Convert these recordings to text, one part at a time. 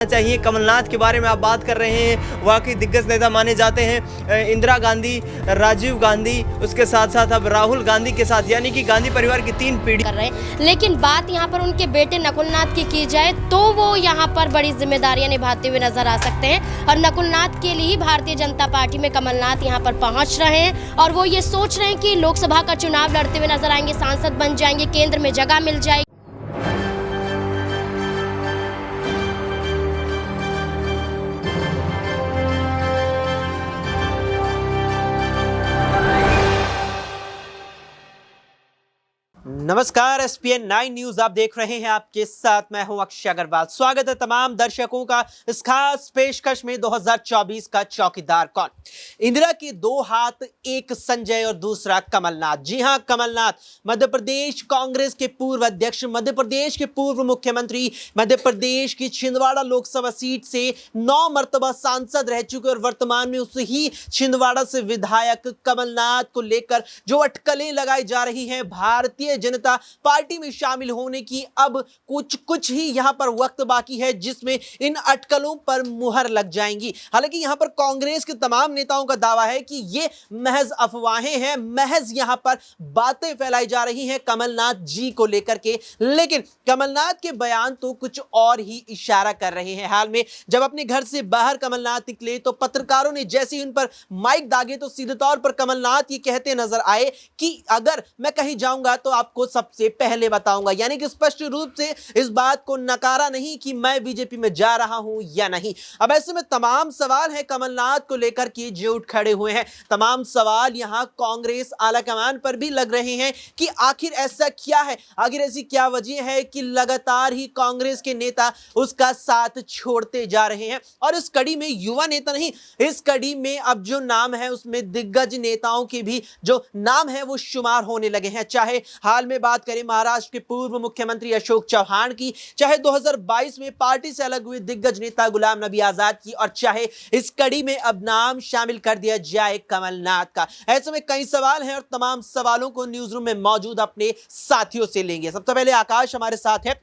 चाहिए। कमलनाथ के बारे में आप बात कर रहे हैं, वाकई दिग्गज नेता माने जाते हैं। इंदिरा गांधी, राजीव गांधी, उसके साथ साथ अब राहुल गांधी के साथ, यानी कि गांधी परिवार की 3 पीढ़ी कर रहे हैं। लेकिन बात यहाँ पर उनके बेटे नकुलनाथ की जाए तो वो यहाँ पर बड़ी जिम्मेदारियां निभाते हुए नजर आ सकते हैं और नकुलनाथ के लिए भारतीय जनता पार्टी में कमलनाथ यहाँ पर पहुंच रहे हैं और वो ये सोच रहे हैं कि लोकसभा का चुनाव लड़ते हुए नजर आएंगे, सांसद बन जाएंगे, केंद्र में जगह मिल जाएगी। नमस्कार, एसपीएन 9 न्यूज आप देख रहे हैं। आपके साथ मैं हूं अक्षय अग्रवाल। स्वागत है तमाम दर्शकों का इस खास पेशकश में 2024 का चौकीदार कौन। इंदिरा के 2 हाथ, एक संजय और दूसरा कमलनाथ। जी हां, कमलनाथ मध्य प्रदेश कांग्रेस के पूर्व अध्यक्ष, मध्य प्रदेश के पूर्व मुख्यमंत्री, मध्य प्रदेश की छिंदवाड़ा लोकसभा सीट से 9 मर्तबा सांसद रह चुके और वर्तमान में उसी छिंदवाड़ा से विधायक कमलनाथ को लेकर जो अटकलें लगाई जा रही हैं भारतीय जनता पार्टी में शामिल होने की, अब कुछ ही यहां पर वक्त बाकी है जिसमें इन अटकलों पर मुहर लग जाएंगी। हालांकि यहां पर कांग्रेस के तमाम नेताओं का दावा है कि ये महज अफवाहें हैं, महज यहां पर बातें फैलाई जा रही हैं कमलनाथ जी को लेकर के। लेकिन कमलनाथ के बयान तो कुछ और ही इशारा कर रहे हैं। हाल में जब अपने घर से बाहर कमलनाथ निकले तो पत्रकारों ने जैसे ही उन पर माइक दागे तो सीधे तौर पर कमलनाथ ये कहते नजर आए कि अगर मैं कहीं जाऊंगा तो आपको सबसे पहले बताऊंगा, यानी कि स्पष्ट रूप से इस बात को नकारा नहीं कि मैं बीजेपी में जा रहा हूं या नहीं। अब ऐसे में तमाम सवाल हैं कमलनाथ को लेकर के जो उठ खड़े हुए हैं। तमाम सवाल यहां कांग्रेस आलाकमान पर भी लग रहे हैं कि आखिर ऐसा क्या है, आखिर ऐसी क्या वजह है कि लगातार ही कांग्रेस के नेता उसका साथ छोड़ते जा रहे हैं। और इस कड़ी में युवा नेता नहीं, इस कड़ी में अब जो नाम है उसमें दिग्गज नेताओं के भी जो नाम है वो शुमार होने लगे हैं। चाहे हाल में बात करें महाराष्ट्र के पूर्व मुख्यमंत्री अशोक चौहान की, चाहे 2022 में पार्टी से अलग हुए दिग्गज नेता गुलाम नबी आजाद की, और चाहे इस कड़ी में अब नाम शामिल कर दिया जाए कमलनाथ का। ऐसे में कई सवाल हैं और तमाम सवालों को न्यूज रूम में मौजूद अपने साथियों से लेंगे। सबसे पहले आकाश हमारे साथ है।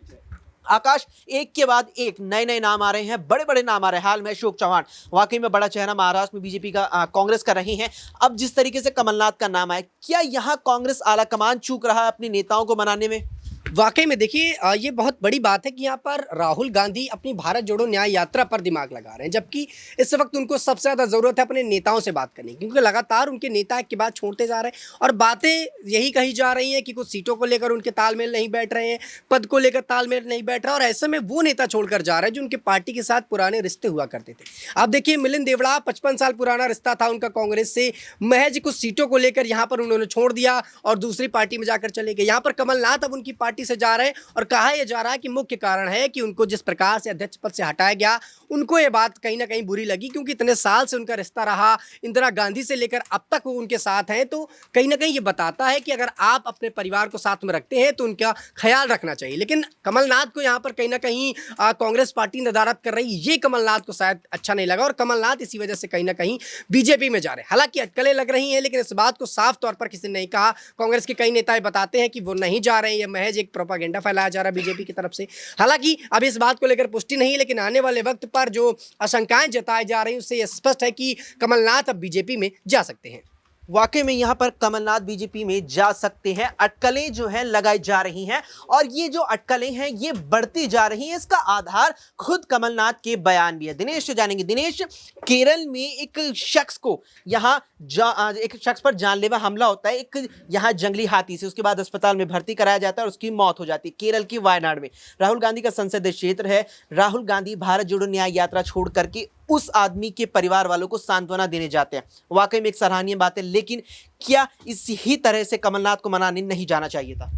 आकाश, एक के बाद एक नए नाम आ रहे हैं, बड़े बड़े नाम आ रहे हैं। हाल में अशोक चौहान वाकई में बड़ा चेहरा महाराष्ट्र में बीजेपी का, कांग्रेस का रहे हैं। अब जिस तरीके से कमलनाथ का नाम आया, क्या यहां कांग्रेस आलाकमान चूक रहा है अपने नेताओं को मनाने में? वाकई में देखिए, ये बहुत बड़ी बात है कि यहाँ पर राहुल गांधी अपनी भारत जोड़ो न्याय यात्रा पर दिमाग लगा रहे हैं, जबकि इस वक्त उनको सबसे ज़्यादा ज़रूरत है अपने नेताओं से बात करने की, क्योंकि लगातार उनके नेता एक के बाद छोड़ते जा रहे हैं और बातें यही कही जा रही हैं कि कुछ सीटों को लेकर उनके तालमेल नहीं बैठ रहे हैं, पद को लेकर तालमेल नहीं बैठ रहा, और ऐसे में वो नेता छोड़कर जा रहे हैं जो उनके पार्टी के साथ पुराने रिश्ते हुआ करते थे। आप देखिए, मिलिंद देवड़ा 55 साल पुराना रिश्ता था उनका कांग्रेस से, महज कुछ सीटों को लेकर यहाँ पर उन्होंने छोड़ दिया और दूसरी पार्टी में जाकर चले गए। यहाँ पर कमलनाथ अब उनकी पार्टी से जा रहे हैं और कहा यह जा रहा है कि मुख्य कारण है कि उनको जिस प्रकार से अध्यक्ष पद से हटाया गया, उनको ये बात कहीं ना कहीं बुरी लगी, क्योंकि इतने साल से उनका रिश्ता रहा, इंदिरा गांधी से लेकर अब तक वो उनके साथ हैं। तो कहीं ना कहीं ये बताता है कि अगर आप अपने परिवार को साथ में रखते हैं तो उनका ख्याल रखना चाहिए। लेकिन कमलनाथ को यहाँ पर कहीं ना कहीं कांग्रेस पार्टी नदारत कर रही, ये कमलनाथ को शायद अच्छा नहीं लगा और कमलनाथ इसी वजह से कहीं ना कहीं बीजेपी में जा रहे हैं। हालांकि अटकलें लग रही हैं, लेकिन इस बात को साफ तौर पर किसी ने नहीं कहा। कांग्रेस के कई नेता बताते हैं कि वो नहीं जा रहे हैं, ये महज एक प्रोपागेंडा फैलाया जा रहा है बीजेपी की तरफ से। हालांकि अभी इस बात को लेकर पुष्टि नहीं है, लेकिन आने वाले वक्त पर जो आशंकाएं जताई जा रही हैं उससे यह स्पष्ट है कि कमलनाथ अब बीजेपी में जा सकते हैं। वाकई में यहां पर कमलनाथ बीजेपी में जा सकते हैं। अटकलें जो हैं लगाई जा रही हैं और ये जो अटकलें हैं ये बढ़ती जा रही हैं। इसका आधार खुद कमलनाथ के बयान भी है। दिनेश से जानेंगे। दिनेश, केरल में एक शख्स को एक शख्स पर जानलेवा हमला होता है, एक यहाँ जंगली हाथी से, उसके बाद अस्पताल में भर्ती कराया जाता है और उसकी मौत हो जाती है। केरल की वायनाड में राहुल गांधी का संसदीय क्षेत्र है। राहुल गांधी भारत जोड़ो न्याय यात्रा छोड़ करके उस आदमी के परिवार वालों को सांत्वना देने जाते हैं। वाकई में एक सराहनीय बात है, लेकिन क्या इसी तरह से कमलनाथ को मनाने नहीं जाना चाहिए था?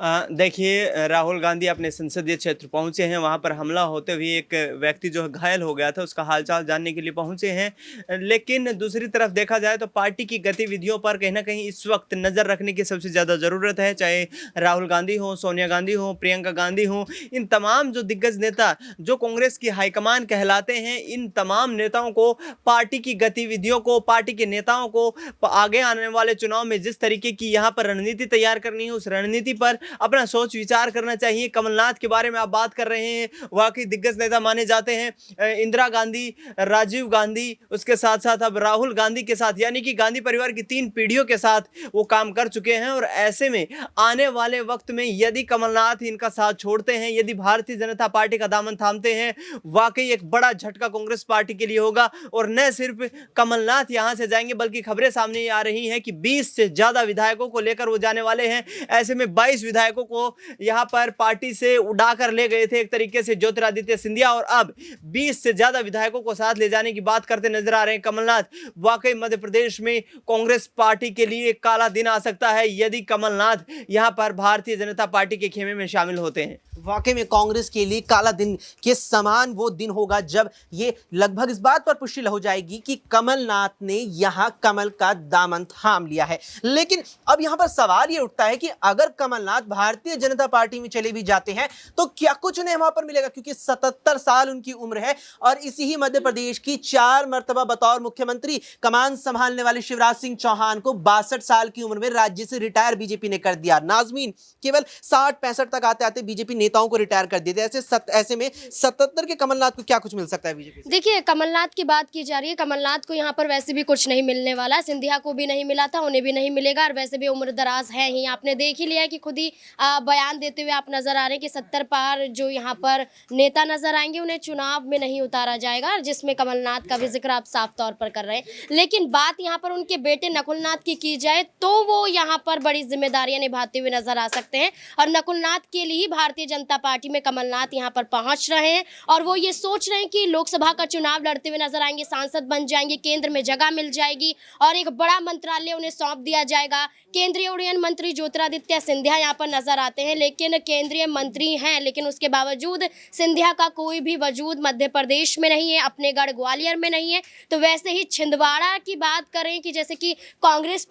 देखिए, राहुल गांधी अपने संसदीय क्षेत्र पहुंचे हैं, वहां पर हमला होते हुए एक व्यक्ति जो घायल हो गया था उसका हालचाल जानने के लिए पहुंचे हैं। लेकिन दूसरी तरफ देखा जाए तो पार्टी की गतिविधियों पर कहीं ना कहीं इस वक्त नज़र रखने की सबसे ज़्यादा ज़रूरत है। चाहे राहुल गांधी हो, सोनिया गांधी हो, प्रियंका गांधी हो, इन तमाम जो दिग्गज नेता जो कांग्रेस की हाईकमान कहलाते हैं, इन तमाम नेताओं को पार्टी की गतिविधियों को, पार्टी के नेताओं को आगे आने वाले चुनाव में जिस तरीके की यहाँ पर रणनीति तैयार करनी है, उस रणनीति पर अपना सोच विचार करना चाहिए। कमलनाथ के बारे में आप बात कर रहे हैं, वाकई दिग्गज नेता माने जाते हैं। इंदिरा गांधी, राजीव गांधी, उसके साथ साथ अब राहुल गांधी के साथ, यानी कि गांधी परिवार की 3 पीढ़ियों के साथ वो काम कर चुके हैं। और ऐसे में आने वाले वक्त में यदि कमलनाथ इनका साथ छोड़ते हैं, यदि भारतीय जनता पार्टी का दामन थामते हैं, वाकई एक बड़ा झटका कांग्रेस पार्टी के लिए होगा। और न सिर्फ कमलनाथ यहां से जाएंगे, बल्कि खबरें सामने आ रही हैं कि 20 से ज्यादा विधायकों को लेकर वो जाने वाले हैं। ऐसे में 22 विधायकों को यहां पर पार्टी से उड़ाकर ले गए थे एक तरीके से ज्योतिरादित्य सिंधिया, और अब 20 से ज्यादा विधायकों को साथ ले जाने की बात करते नजर आ रहे हैं कमलनाथ। वाकई मध्य प्रदेश में कांग्रेस पार्टी के लिए एक काला दिन आ सकता है यदि कमलनाथ यहां पर भारतीय जनता पार्टी के खेमे में शामिल होते हैं। वाकई में कांग्रेस के लिए काला दिन के समान वो दिन होगा जब ये लगभग इस बात पर पुष्टि हो जाएगी कि कमलनाथ ने यहां कमल का दामन थाम लिया है। लेकिन अब यहां पर सवाल ये उठता है कि अगर कमलनाथ भारतीय जनता पार्टी में चले भी जाते हैं तो क्या कुछ उन्हें वहां पर मिलेगा, क्योंकि 77 साल उनकी उम्र है और इसी ही मध्य प्रदेश की 4 मर्तबा बतौर मुख्यमंत्री कमान संभालने वाले शिवराज सिंह चौहान को 62 साल की उम्र में राज्य से रिटायर बीजेपी ने कर दिया। नाजमीन, केवल 60-65 तक आते आते बीजेपी नेताओं को रिटायर कर दिए थे। ऐसे में 77 के कमलनाथ को क्या कुछ मिल सकता है बीजेपी से? देखिए, कमलनाथ की बात की जा रही है, कमलनाथ को यहाँ पर वैसे भी कुछ नहीं मिलने वाला है। सिंधिया को भी नहीं मिला था, उन्हें भी नहीं मिलेगा, और वैसे भी उम्र दराज है ही। आपने देख ही लिया है कि खुद ही बयान देते हुए आप नजर आ रहे हैं कि 70 पार जो यहाँ पर नेता नजर आएंगे उन्हें चुनाव में नहीं उतारा जाएगा, जिसमें कमलनाथ का भी जिक्र आप साफ तौर पर कर रहे हैं। लेकिन बात यहाँ पर उनके बेटे नकुलनाथ की जाए तो वो यहाँ पर बड़ी जिम्मेदारियां निभाते हुए नजर आ सकते हैं, और नकुलनाथ के लिए भारतीय जनता पार्टी में कमलनाथ यहाँ पर पहुंच रहे हैं, और वो ये सोच रहे हैं कि लोकसभा का चुनाव लड़ते हुए नजर आएंगे, सांसद बन जाएंगे, केंद्र में जगह मिल जाएगी और एक बड़ा मंत्रालय उन्हें सौंप दिया जाएगा। केंद्रीय उड्डयन मंत्री ज्योतिरादित्य सिंधिया यहाँ पर नजर आते हैं, लेकिन केंद्रीय मंत्री हैं, लेकिन उसके बावजूद सिंधिया का कोई भी वजूद मध्य प्रदेश में नहीं है, अपने गढ़ ग्वालियर में नहीं है। तो वैसे ही छिंदवाड़ा की बात करें कि जैसे कि कांग्रेस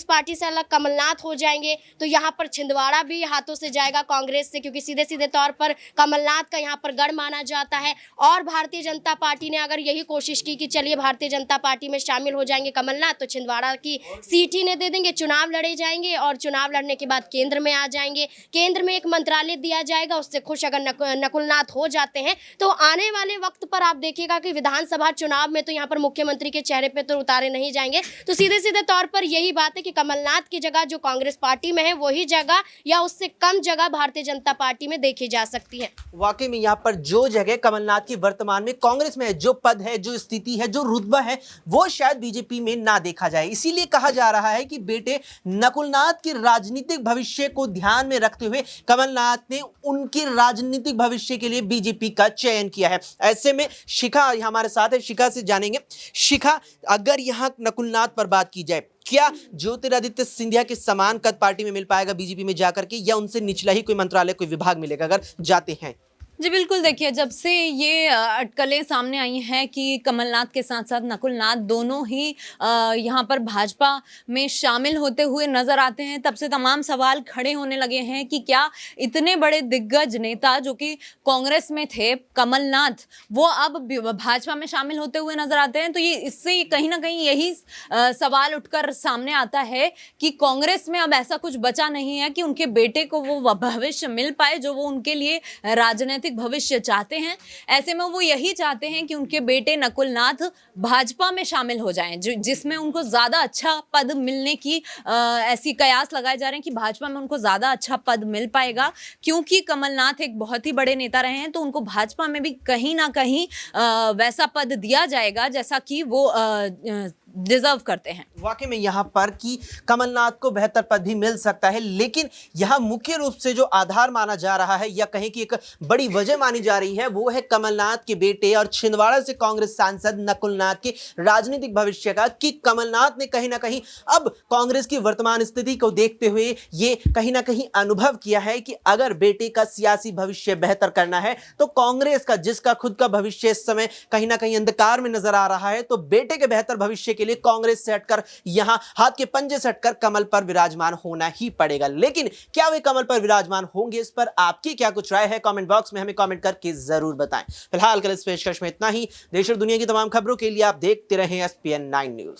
पार्टी से अलग कमलनाथ हो जाएंगे, तो यहाँ पर छिंदवाड़ा भी हाथों से जाएगा कांग्रेस से, क्योंकि सीधे सीधे तौर पर कमलनाथ का यहाँ पर गढ़ माना जाता है। और भारतीय जनता पार्टी ने अगर यही कोशिश की कि चलिए भारतीय जनता पार्टी में शामिल हो जाएंगे कमलनाथ, तो छिंदवाड़ा की सीट ही नहीं दे देंगे, चुनाव लड़े जाएंगे और चुनाव लड़ने के बाद केंद्र में आ जाएंगे, केंद्र में एक मंत्रालय दिया जाएगा। उससे खुश अगर नकुलनाथ हो जाते हैं तो आने वाले वक्त पर आप देखिएगा कि विधानसभा चुनाव में तो यहाँ पर मुख्यमंत्री के चेहरे पे तो उतारे नहीं जाएंगे। तो सीधे सीधे तौर पर यही बात है कि कमलनाथ की जगह जो कांग्रेस पार्टी में है वही जगह या उससे कम जगह भारतीय जनता पार्टी में देखी जा सकती है। वाकई में यहाँ पर जो जगह कमलनाथ की वर्तमान में कांग्रेस में है, जो पद है, जो स्थिति है, जो रुतबा है, वो शायद बीजेपी में ना देखा जाए। इसीलिए कहा जा रहा है कि बेटे नकुलनाथ के राजनीतिक भविष्य को ध्यान में रखते हुए कमलनाथ ने उनके राजनीतिक भविष्य के लिए बीजेपी का चयन किया है। ऐसे में शिखा हमारे साथ है, शिखा से जानेंगे। शिखा, अगर यहाँ नकुलनाथ पर बात की जाए, क्या ज्योतिरादित्य सिंधिया के समान कद पार्टी में मिल पाएगा बीजेपी में जाकर के, या उनसे निचला ही कोई मंत्रालय, कोई विभाग मिलेगा अगर जाते हैं? जी बिल्कुल, देखिए जब से ये अटकलें सामने आई हैं कि कमलनाथ के साथ साथ नकुलनाथ दोनों ही यहाँ पर भाजपा में शामिल होते हुए नजर आते हैं, तब से तमाम सवाल खड़े होने लगे हैं कि क्या इतने बड़े दिग्गज नेता जो कि कांग्रेस में थे, कमलनाथ, वो अब भाजपा में शामिल होते हुए नजर आते हैं। तो ये इससे कहीं ना कहीं यही सवाल उठकर सामने आता है कि कांग्रेस में अब ऐसा कुछ बचा नहीं है कि उनके बेटे को वो भविष्य मिल पाए जो वो उनके लिए राजनीतिक भविष्य चाहते हैं। ऐसे में वो यही चाहते हैं कि उनके बेटे नकुलनाथ भाजपा में शामिल हो जाएं, जिसमें उनको ज्यादा अच्छा पद मिलने की ऐसी कयास लगाए जा रहे हैं कि भाजपा में उनको ज्यादा अच्छा पद मिल पाएगा, क्योंकि कमलनाथ एक बहुत ही बड़े नेता रहे हैं। तो उनको भाजपा में भी कहीं ना कहीं वैसा पद दिया जाएगा जैसा कि वो डिजर्व करते हैं। वाकई में यहाँ पर कि कमलनाथ को बेहतर पद भी मिल सकता है, लेकिन यहाँ मुख्य रूप से जो आधार माना जा रहा है या कहें कि एक बड़ी वजह मानी जा रही है, वो है कमलनाथ के बेटे और छिंदवाड़ा से कांग्रेस सांसद नकुलनाथ के राजनीतिक भविष्य का, कि कमलनाथ ने कहीं ना कहीं अब कांग्रेस की वर्तमान स्थिति को देखते हुए ये कहीं ना कहीं अनुभव किया है कि अगर बेटे का सियासी भविष्य बेहतर करना है तो कांग्रेस का, जिसका खुद का भविष्य इस समय कहीं ना कहीं अंधकार में नजर आ रहा है, तो बेटे के बेहतर भविष्य के लिए कांग्रेस से हटकर यहां हाथ के पंजे से हटकर कमल पर विराजमान होना ही पड़ेगा। लेकिन क्या वे कमल पर विराजमान होंगे, इस पर आपकी क्या कुछ राय है? कमेंट बॉक्स में हमें कमेंट करके जरूर बताएं। फिलहाल कल इस पेशकश में इतना ही। देश और दुनिया की तमाम खबरों के लिए आप देखते रहें SPN9 न्यूज।